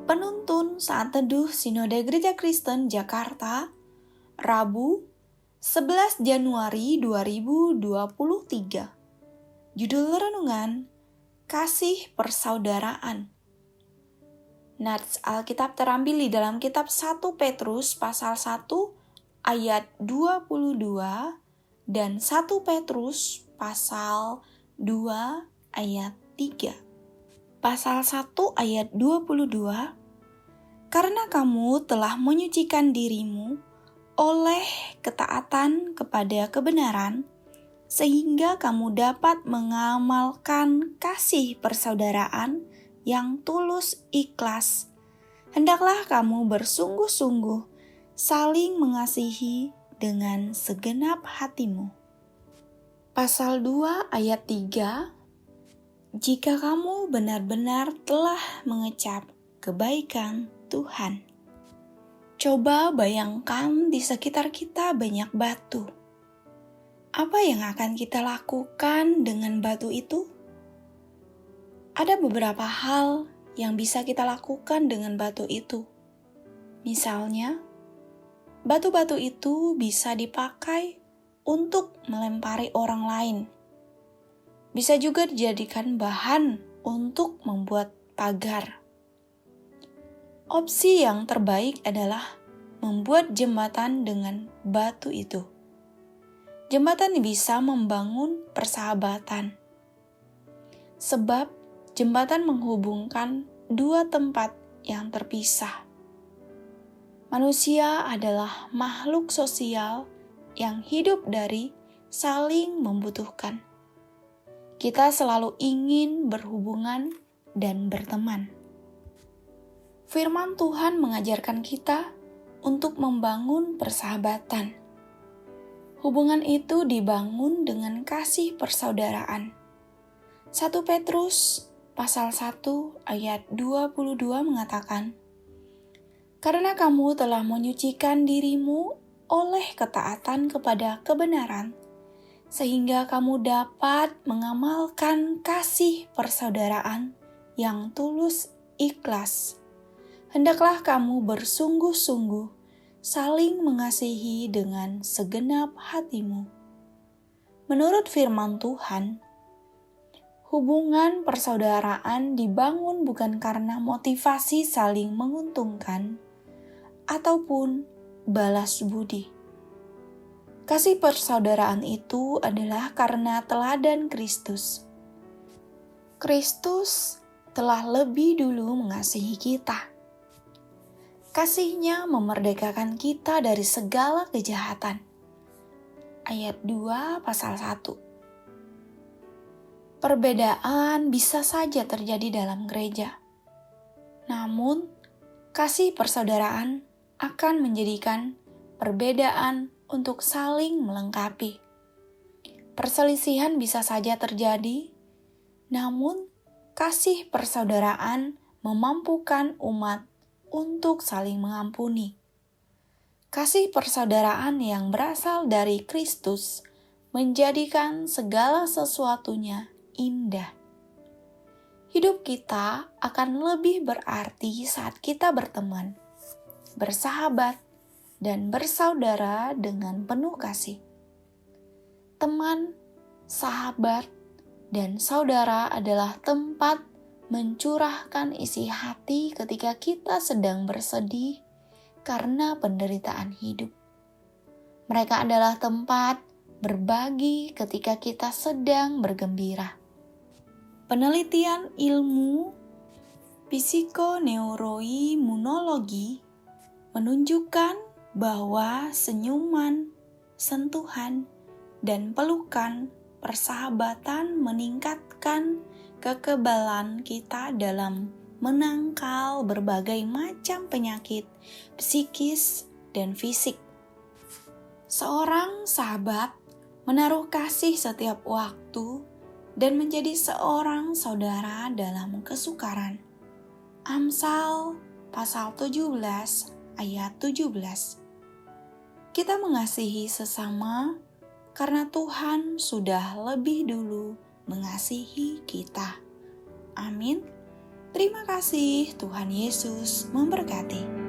Penuntun Saat Teduh Sinode Gereja Kristen Jakarta, Rabu, 11 Januari 2023. Judul renungan, Kasih Persaudaraan. Nats Alkitab terambil di dalam kitab 1 Petrus pasal 1 ayat 22 dan 1 Petrus pasal 2 ayat 3. Pasal 1 ayat 22, karena kamu telah menyucikan dirimu oleh ketaatan kepada kebenaran, sehingga kamu dapat mengamalkan kasih persaudaraan yang tulus ikhlas. Hendaklah kamu bersungguh-sungguh saling mengasihi dengan segenap hatimu. Pasal 2 ayat 3, jika kamu benar-benar telah mengecap kebaikan Tuhan. Coba bayangkan di sekitar kita banyak batu. Apa yang akan kita lakukan dengan batu itu? Ada beberapa hal yang bisa kita lakukan dengan batu itu. Misalnya, batu-batu itu bisa dipakai untuk melempari orang lain. Bisa juga dijadikan bahan untuk membuat pagar. Opsi yang terbaik adalah membuat jembatan dengan batu itu. Jembatan bisa membangun persahabatan. Sebab jembatan menghubungkan dua tempat yang terpisah. Manusia adalah makhluk sosial yang hidup dari saling membutuhkan. Kita selalu ingin berhubungan dan berteman. Firman Tuhan mengajarkan kita untuk membangun persahabatan. Hubungan itu dibangun dengan kasih persaudaraan. 1 Petrus pasal 1 ayat 22 mengatakan, karena kamu telah menyucikan dirimu oleh ketaatan kepada kebenaran, sehingga kamu dapat mengamalkan kasih persaudaraan yang tulus ikhlas. Hendaklah kamu bersungguh-sungguh saling mengasihi dengan segenap hatimu. Menurut firman Tuhan, hubungan persaudaraan dibangun bukan karena motivasi saling menguntungkan ataupun balas budi. Kasih persaudaraan itu adalah karena teladan Kristus. Kristus telah lebih dulu mengasihi kita. Kasih-Nya memerdekakan kita dari segala kejahatan. Ayat 2 pasal 1. Perbedaan bisa saja terjadi dalam gereja. Namun, kasih persaudaraan akan menjadikan perbedaan untuk saling melengkapi. Perselisihan bisa saja terjadi, namun kasih persaudaraan memampukan umat untuk saling mengampuni. Kasih persaudaraan yang berasal dari Kristus menjadikan segala sesuatunya indah. Hidup kita akan lebih berarti saat kita berteman, bersahabat, dan bersaudara dengan penuh kasih. Teman, sahabat, dan saudara adalah tempat mencurahkan isi hati ketika kita sedang bersedih karena penderitaan hidup. Mereka adalah tempat berbagi ketika kita sedang bergembira. Penelitian ilmu psikoneuroimunologi menunjukkan bahwa senyuman, sentuhan, dan pelukan persahabatan meningkatkan kekebalan kita dalam menangkal berbagai macam penyakit psikis dan fisik. Seorang sahabat menaruh kasih setiap waktu dan menjadi seorang saudara dalam kesukaran. Amsal pasal 17 ayat 17. Kita mengasihi sesama karena Tuhan sudah lebih dulu mengasihi kita. Amin. Terima kasih, Tuhan Yesus memberkati.